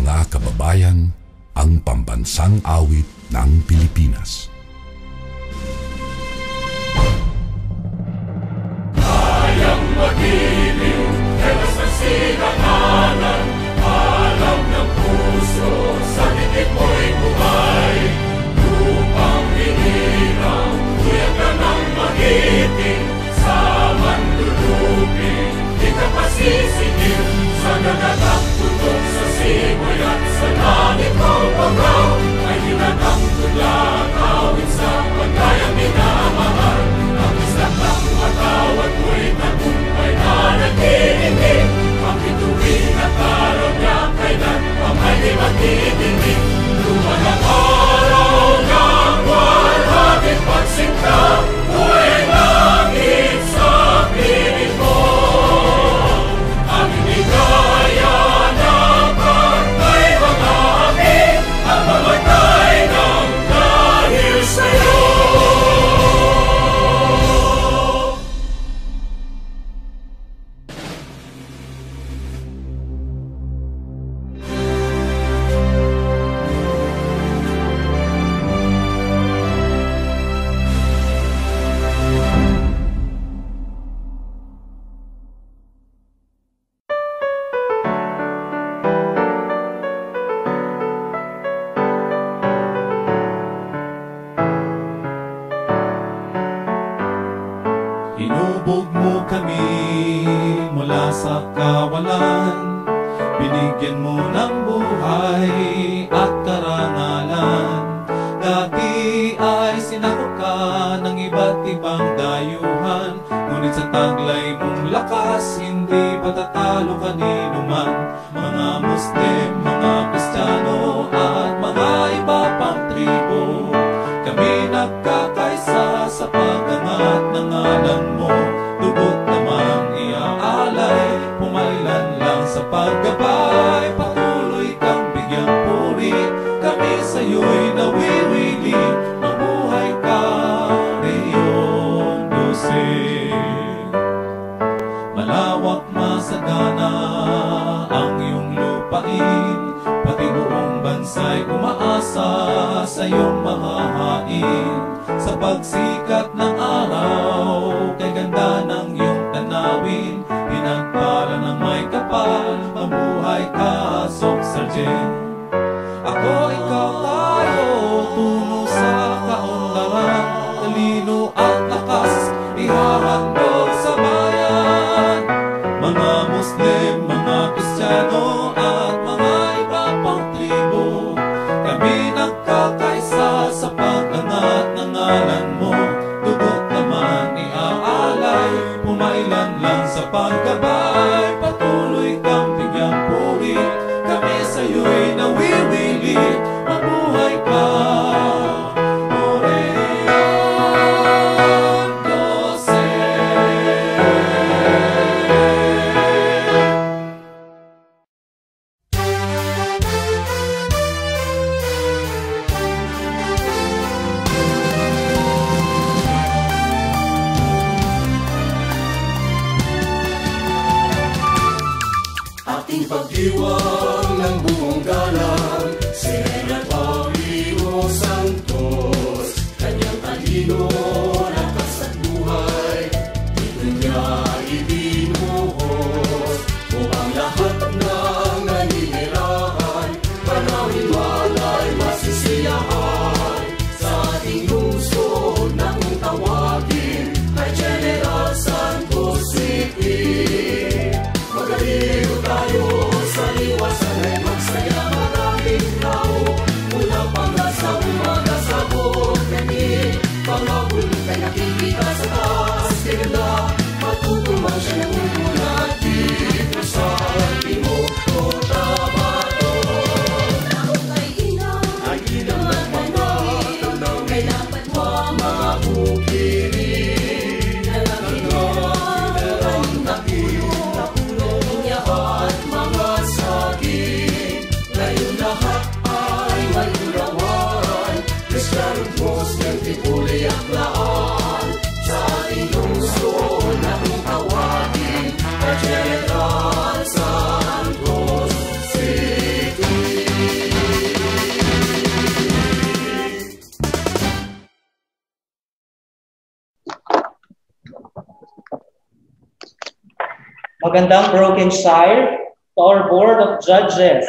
mga kababayan, ang pambansang awit ng Pilipinas. Kayang magiliw, helas ng sinakanan, alam ng puso, sa dikit mo'y buhay. Lupang hinirang, kuya ka ng magiting, sa manluluping, di ka pasisingil, sa nagagang tutok sa simoy at sa langit mong pagaw, ay hinatang tulad, awit sa pagkayang minamahal. Ang isang ng matawad mo'y tagumpay na nagtitindig, ang bituin at araw niya kailan pamay di magtitindig. Luman ang araw ng walhagit pagsinta, buhay langit sa piling mo. Ang hindi kaya ng pagkay mga api, ang mamatay ng dahil sa'yo. Inubog mo kami mula sa kawalan, binigyan mo ng buhay at karangalan. Dati ay sinakop ka ng iba't ibang dayuhan, ngunit sa taglay mong lakas, hindi patatalo kanino man. Mga Muslim, mga Kristiyano at mga iba pang tribo, kami nagkakaisa sa pag-angat ng ngalan mo. Lubot namang iaalay, pumailan lang sa paggabay. Patuloy kang bigyang puri, kami sa'yo'y nawiwili. Mabuhay ka, Reyong Dose. Malawak masagana ang iyong lupain, pati buong bansa'y umaasa sa iyong mahahain. Sa pagsikat ng araw, kay ganda ng iyong tanawin, pinagpala ng may kapal, mabuhay ka, Sok Sargent. Ako, ikaw, tayo, tungo sa kaunlaran, talino at lakas, ihahandog sa bayan. Mga Muslim, mga Kristiyano at mga iba pang tribo, kami nagkakaisa sa pag-angat ng ngalan mo. Dugot naman iaalay, pumailan lang sa paggabay. Patuloy kang bigyang puri, kami sa'yo'y nawiwili. Mabuhay ka, Reyong Dose. Ating pagdiwang ng buong galang, si Reyna Paulino Santos, kanyang talino, lakas at buhay, dito niya ibinuhos, upang lahat ng naninirahan, panawin walay masisiyahan. Sa ating lungsod na kung tawagin, kay General Santos City. Magaliw tayo sa liwasan ay magsaya, maraming tao, mula pangga sa umaga sa buong kami. Pangabul kay nakikita sa taas, kaya matutumang siya ng umulat dito sa Timog Cotabato. Taong ay inang ng mga tanong, kay dapat mga bukiri. At mga saging, ngayon lahat ay may ulawan. Kristiyano, Muslim, Tripoli at Laan, sa ating Magandang Brokenshire, to our Board of Judges,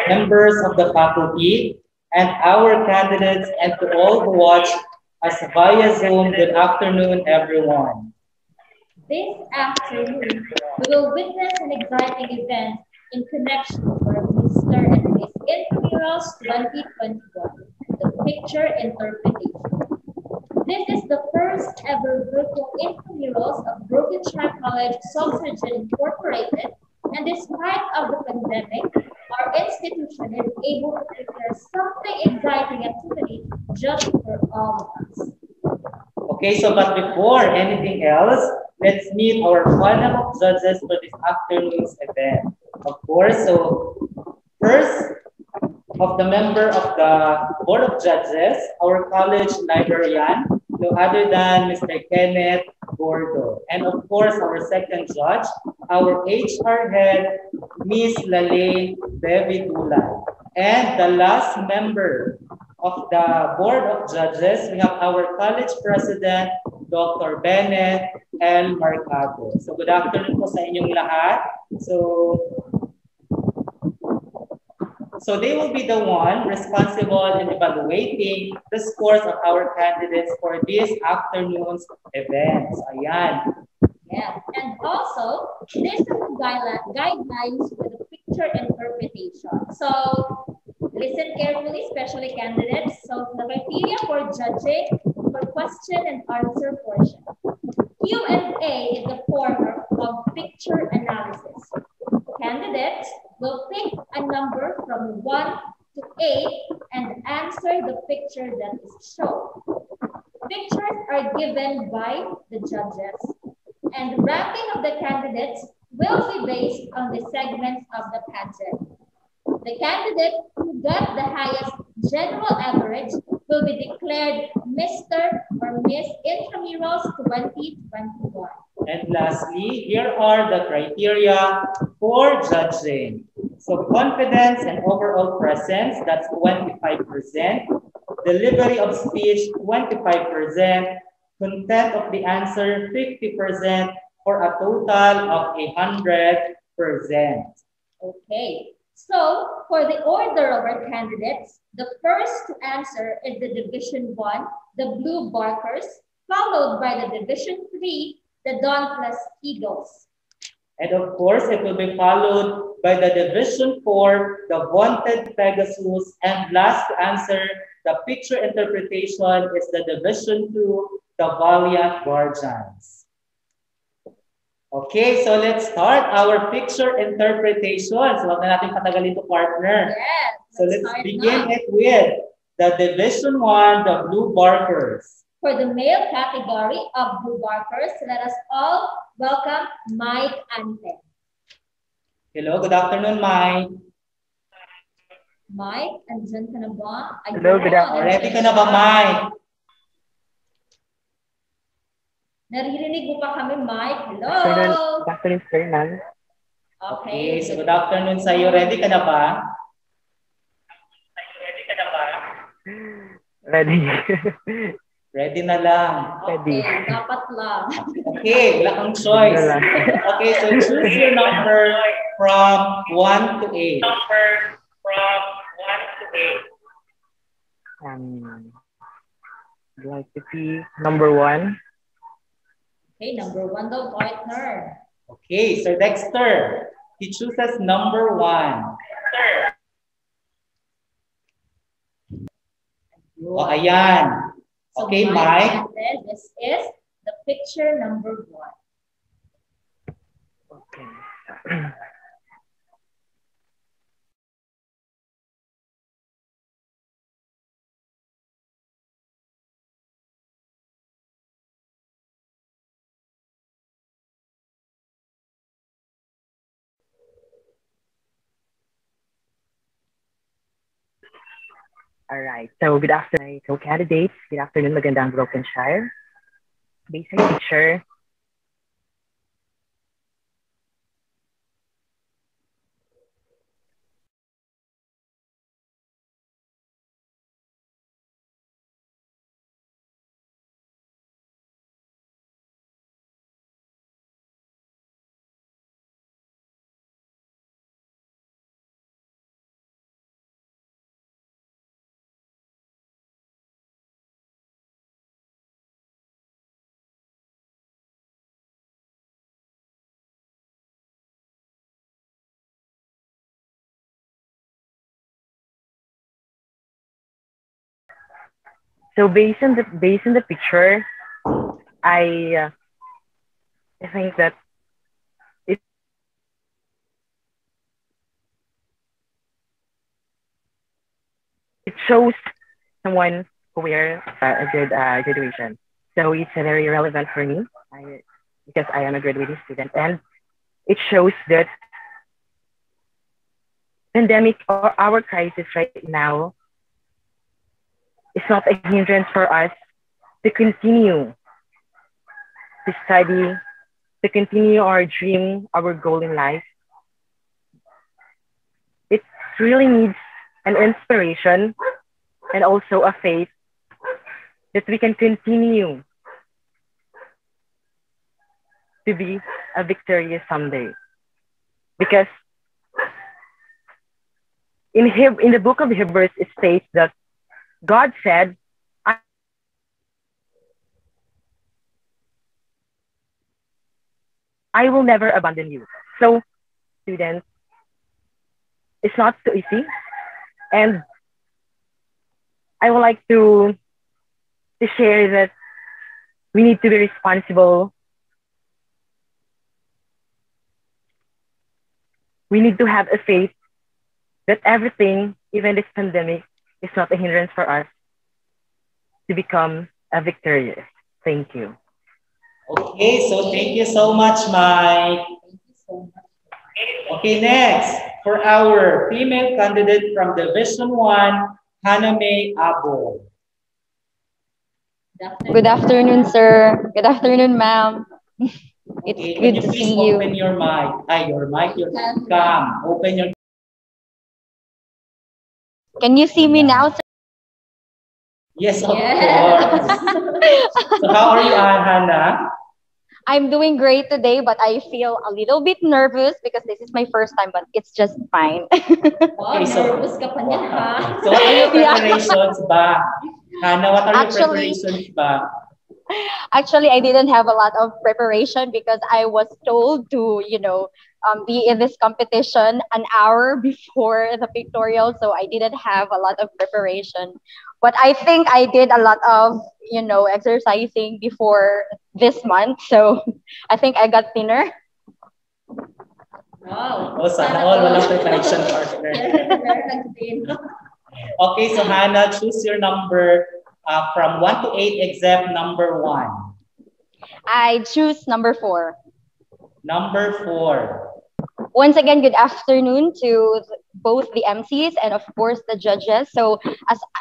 members of the faculty, and our candidates, and to all who watch us via Zoom. Good afternoon, everyone. This afternoon, we will witness an exciting event in connection for Mr. and Miss Intramurals 2021, the picture interpretation. This is the first ever virtual intramurals of Brokenshire College Society Incorporated, and despite of the pandemic, our institution is able to prepare something exciting activity just for all of us. Okay, so but before anything else, let's meet our panel of judges for this afternoon's event. Of course, so first of the member of the Board of Judges, our college librarian, no other than Mr. Kenneth Gordo. And of course, our second judge, our HR head, Miss Lale Bevidula. And the last member of the Board of Judges, we have our college president, Dr. Bennett L. Marcado. So good afternoon po sa inyong lahat. So they will be the one responsible in evaluating the scores of our candidates for this afternoon's events. Ayan. Yeah, and also, there's some guidelines for the picture interpretation. So, listen carefully, especially candidates. So, the criteria for judging for question and answer portion. Q&A is a form of picture analysis. Candidates will pick a number from 1 to 8 and answer the picture that is shown. Pictures are given by the judges, and the ranking of the candidates will be based on the segments of the pageant. The candidate who got the highest general average will be declared Mr. or Miss Intramurals 2021. And lastly, here are the criteria for judging. So confidence and overall presence, that's 25%. Delivery of speech, 25%. Content of the answer, 50%, for a total of 100%. Okay, so for the order of our candidates, the first to answer is the Division 1, the Blue Barkers, followed by the Division 3, the Dauntless Eagles. And of course, it will be followed by the Division 4, the Vaunted Pegasus, and last to answer the picture interpretation is the Division 2, the Valiant Guardians. Okay, so let's start our picture interpretation. So wag na natin patagalin to, partner. Yes. So let's begin it with the Division 1, the Blue Barkers. For the male category of Blue Barkers, let us all welcome Mike Ante. Hello, good afternoon, Mike. Mike, andyan ka na ba? Hello, good afternoon. Ready ka na ba, Mike? Naririnig mo pa kami, Mike? Hello? Good afternoon, sir, ma'am. Okay, so good afternoon sa iyo. Ready ka na ba? Ready. Ready na lang. Ready. Okay, dapat lang. Okay, wala kang choice. Okay, so choose your number from 1 to 8. I'd like to see number 1. Okay, number 1 daw, partner. Okay, so Dexter, he chooses number 1. Oh, ayan. So Okay, Mike. This is the picture number 1. Okay. All right. So good afternoon, co-candidates. Good afternoon, magandang Brokenshire. Basic picture. So based on the picture, I think that it it shows someone who wears a good graduation. So it's very relevant for me, because I am a graduating student, and it shows that pandemic or our crisis right now is not a hindrance for us to continue to study, to continue our dream, our goal in life. It really needs an inspiration and also a faith that we can continue to be a victorious someday. Because in the book of Hebrews, it states that God said, I will never abandon you. So, students, it's not so easy. And I would like to share that we need to be responsible. We need to have a faith that everything, even this pandemic, is not a hindrance for us to become a victorious. Thank you. Okay, so thank you so much, Mike. Thank you so much. Okay, next, for our female candidate from Division 1, Hannah May Abo. Good afternoon, sir. Good afternoon, ma'am. It's Okay, can good you to please see open you. your mic? Your cam. Open your. Can you see me now, sir? Yes, of Yes. course. So how are you, Hannah? I'm doing great today, but I feel a little bit nervous because this is my first time, but it's just fine. Wow, Okay, so nervous ka pa niyan, ha? so what are your Yeah. preparations ba? Hannah, what are your Actually, preparations ba? Actually, I didn't have a lot of preparation because I was told to, be in this competition an hour before the pictorial. So I didn't have a lot of preparation. But I think I did a lot of, exercising before this month. So I think I got thinner. Wow. Oh, sana all walang preparation partner. Okay, so Hannah, choose your number from 1 to 8 except number 1. I choose number 4. Number 4. Once again, good afternoon to both the MCs and of course the judges. So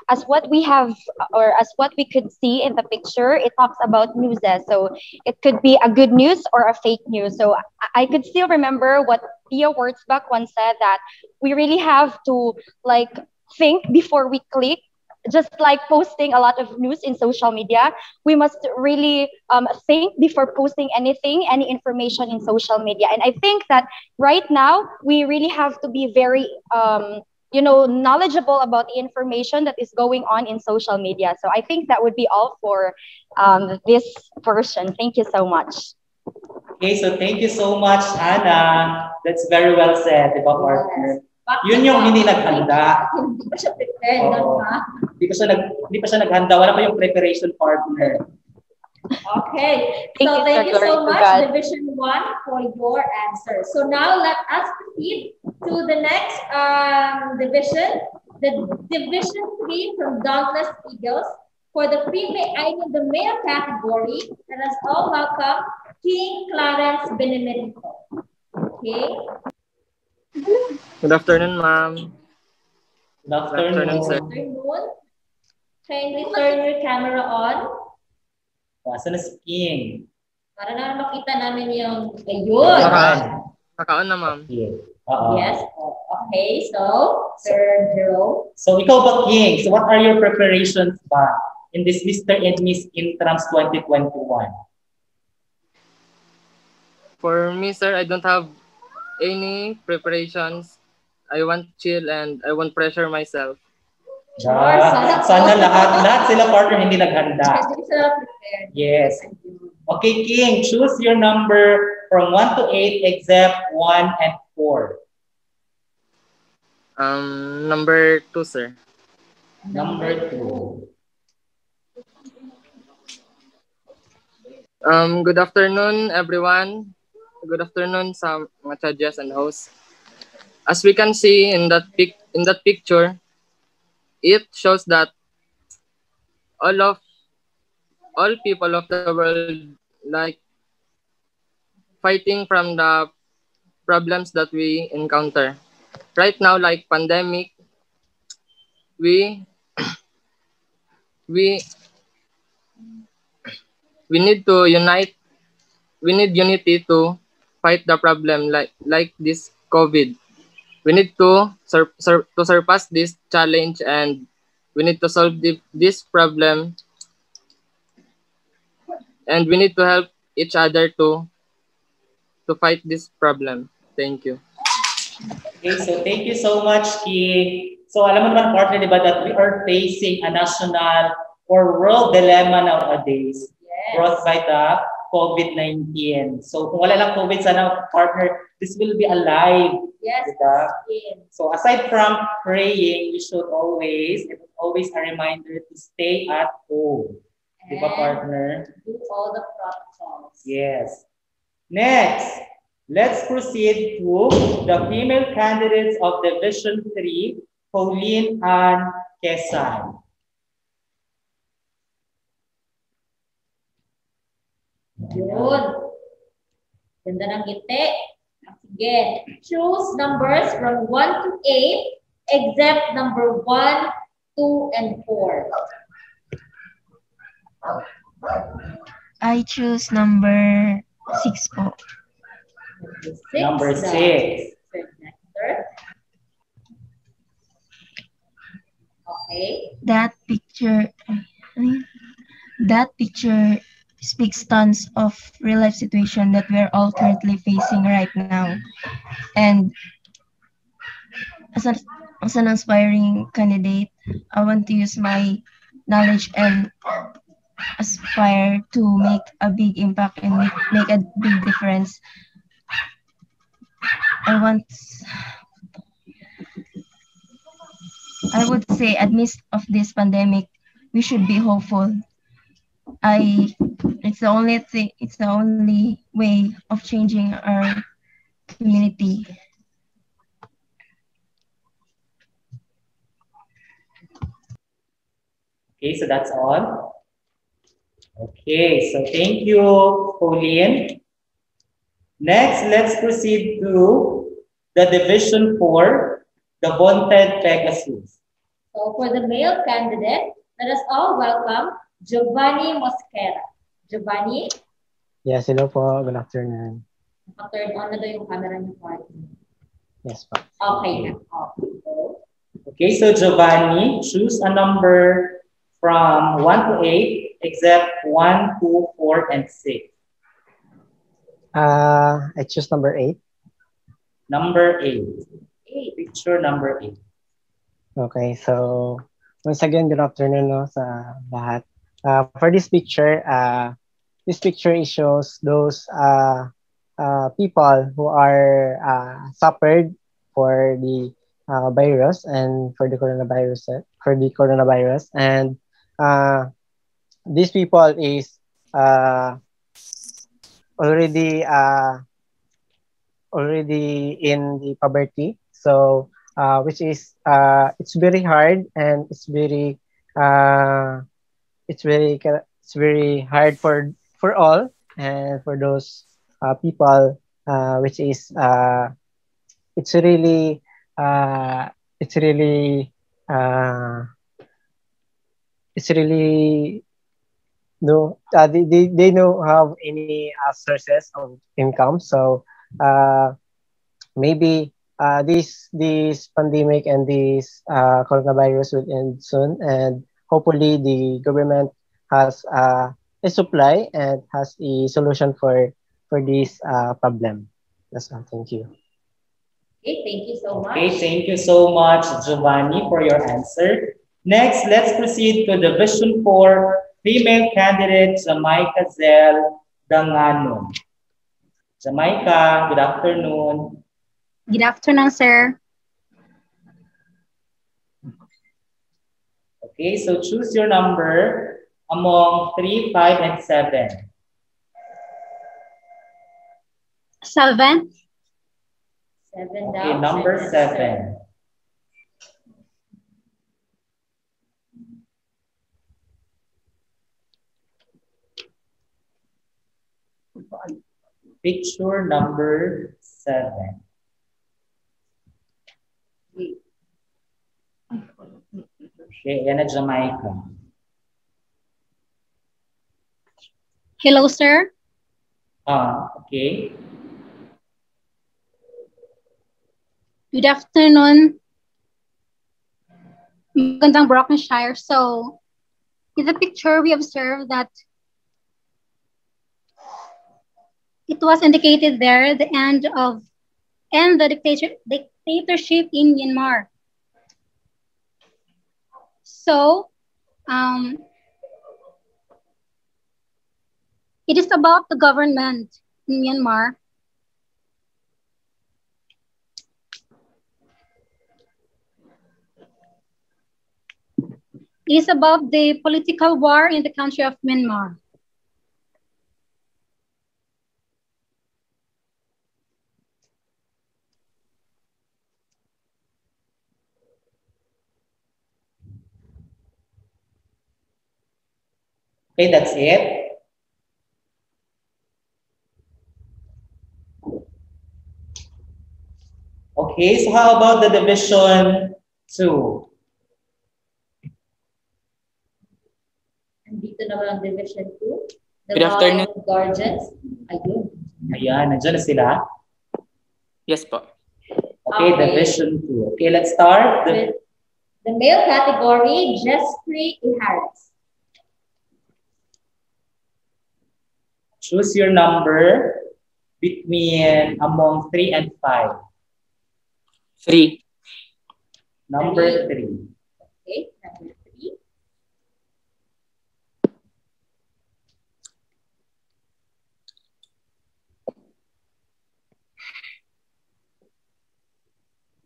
as what we have, or as what we could see in the picture, it talks about news. So it could be a good news or a fake news. So I could still remember what Pia Wurzbach once said, that we really have to like think before we click. Just like posting a lot of news in social media, we must really think before posting anything, any information in social media. And I think that right now we really have to be very knowledgeable about the information that is going on in social media. So I think that would be all for this portion. Thank you so much. Okay, so thank you so much, Hannah. That's very well said, di ba, partner? Yun yung hindi naghanda. Hindi pa siya prepared, Oo. ha? Hindi pa siya naghanda. Wala pa yung preparation partner. Okay, Thank so you, thank sir. you so Glory to much, God. Division 1, for your answer. So now let us proceed to the next division, the Division 3 from Dauntless Eagles. For the the male category, let us all welcome King Clarence Benemerito. Okay. Good afternoon, ma'am. Good afternoon. sir. Afternoon. Kindly turn your camera on Asan na si King? para na makita namin yung ayun. Nakaon na, ma'am. Yeah. Yes. Okay. So, Sir Jerome. So ikaw ba, King? So what are your preparations ba in this Mr. and Miss Intrams 2021? For me, sir, I don't have any preparations. I want chill and I want pressure myself. Sure, Sana lahat sila partner hindi naghanda. Hindi sila prepared. Yes. Okay, King, choose your number from 1 to 8 except 1 and 4. Number 2, sir. Number 2. Good afternoon, everyone. Good afternoon sa mga judges and hosts. As we can see in that picture, it shows that all of all people of the world like fighting from the problems that we encounter. Right now, like pandemic, we we we need to unite. We need unity to fight the problem like this COVID. We need to to surpass this challenge, and we need to solve this problem, and we need to help each other to fight this problem. Thank you. Okay, so thank you so much, Ki. So alam mo naman, partner, di ba, that we are facing a national or world dilemma nowadays brought by the COVID-19. So kung wala lang COVID, sana, partner, this will be alive. Yes. Diba? So aside from praying, we should always, it is always a reminder to stay at home. Diba, partner? Do all the protocols. Yes. Next, let's proceed to the female candidates of Division 3, Pauline and Quezon. Yun. Ganda ng ngiti. Sige. Choose numbers from 1 to 8 except number 1, 2, and 4. I choose number 6 po. Number 6. Okay. That picture speaks tons of real life situation that we're all currently facing right now. And as an aspiring candidate, I want to use my knowledge and aspire to make a big impact and make a big difference. I would say, amidst of this pandemic, we should be hopeful. It's the only way of changing our community. Okay, so that's all. Okay, so thank you, Pauline. Next, let's proceed to the Division 4, the Vaunted Pegasus. So for the male candidate, let us all welcome Giovanni Mosquera. Giovanni? Yes, hello po. Good afternoon. Turn on na daw yung camera niyo, partner. Yes po. Okay. Okay, so Giovanni, choose a number from 1 to 8, except 1, 2, 4, and 6. I choose number 8. Number 8. Picture number 8. Okay, so once again, good afternoon no, sa lahat. For this picture it shows those people who are suffered for the virus and for the coronavirus, and these people is already in the poverty, so which is it's very hard, and it's very hard for all, and for those people which is it's really no, they don't have any sources of income. So maybe this pandemic and this coronavirus will end soon, and hopefully the government has a supply and has a solution for this problem. That's all. Thank you. Okay, thank you so much. Okay, thank you so much, Giovanni, for your answer. Next, let's proceed to Division 4, female candidate, Jamaica Zell Danganon. Jamaica, good afternoon. Good afternoon, sir. Okay, so choose your number among 3, 5, and 7. 7. 7 Okay, daw. number 7. Picture number 7. Okay, yan na Jamaica. Hello, sir. Okay. Good afternoon. Magandang Brockshire. So, in the picture, we observe that it was indicated there the end the dictatorship in Myanmar. So, it is about the government in Myanmar. It is about the political war in the country of Myanmar. Okay, that's it. Okay, so how about the division 2? Andito naman ang division 2. The Good afternoon. Guardians. Ayun. Ayan, nandiyan na sila. Yes po. Okay, Okay. division 2. Okay, let's start. With the male category, Jeffrey Harris. Choose your number among 3 and 5. 3. Number 3. Okay, number 3.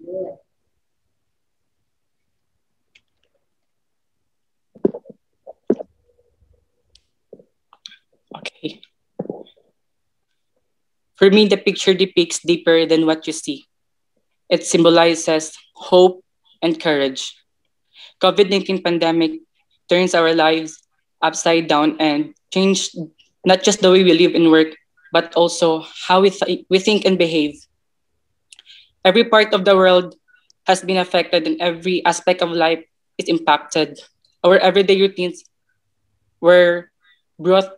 Good. Okay. For me, the picture depicts deeper than what you see. It symbolizes hope and courage. COVID-19 pandemic turns our lives upside down and changed not just the way we live and work, but also how we think and behave. Every part of the world has been affected and every aspect of life is impacted. Our everyday routines were brought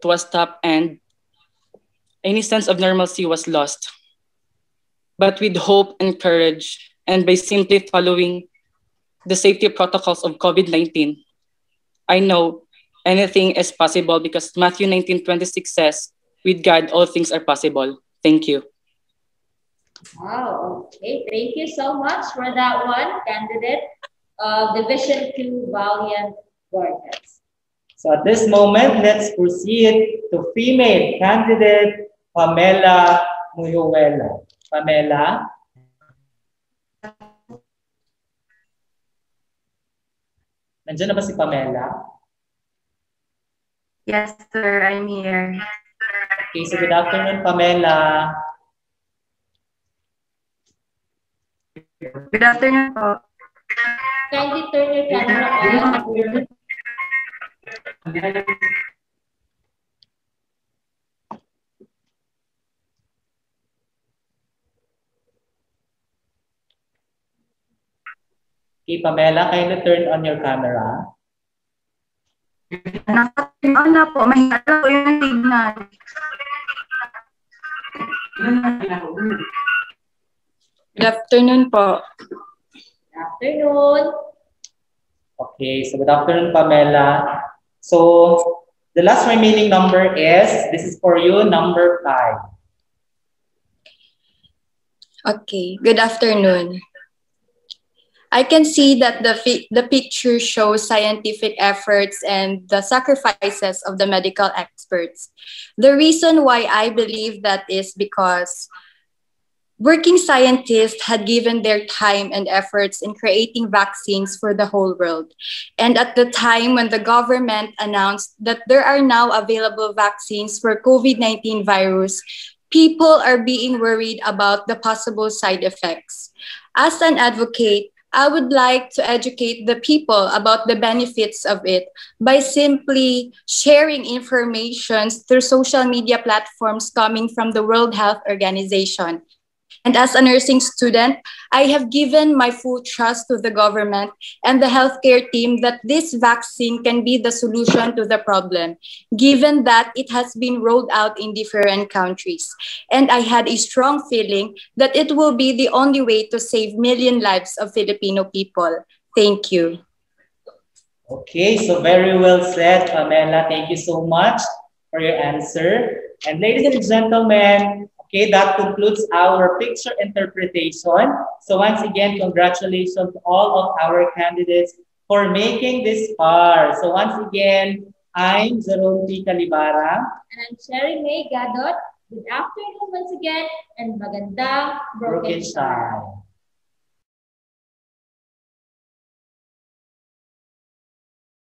to a stop and any sense of normalcy was lost. But with hope and courage, and by simply following the safety protocols of COVID-19, I know anything is possible because Matthew 19:26 says, with God, all things are possible. Thank you. Wow, okay. Thank you so much for that one, candidate of Division 2 Valiant Guardians. So at this moment, let's proceed to female candidate Pamela Muyuela. Pamela. Nandiyan na ba si Pamela? Yes, sir. I'm here. Okay, so good afternoon, Pamela. Good afternoon po. Kindly turn your camera on. Okay, Pamela, kindly turn on your camera. Nakatinoon na po. Mahina lang po yung signal. Good afternoon po. Good afternoon. Okay, so good afternoon, Pamela. So the last remaining number this is for you, number 5. Okay, good afternoon. I can see that the picture shows scientific efforts and the sacrifices of the medical experts. The reason why I believe that is because working scientists had given their time and efforts in creating vaccines for the whole world. And at the time when the government announced that there are now available vaccines for COVID-19 virus, people are being worried about the possible side effects. As an advocate, I would like to educate the people about the benefits of it by simply sharing information through social media platforms coming from the World Health Organization. And as a nursing student, I have given my full trust to the government and the healthcare team that this vaccine can be the solution to the problem, given that it has been rolled out in different countries. And I had a strong feeling that it will be the only way to save million lives of Filipino people. Thank you. Okay, so very well said, Pamela. Thank you so much for your answer. And ladies and gentlemen, okay, that concludes our picture interpretation. So once again, congratulations to all of our candidates for making this far. So once again, I'm Jerome P. Calibara. And I'm Cherry May Gadot. Good afternoon once again, and magandang Broken Broken Star. Star.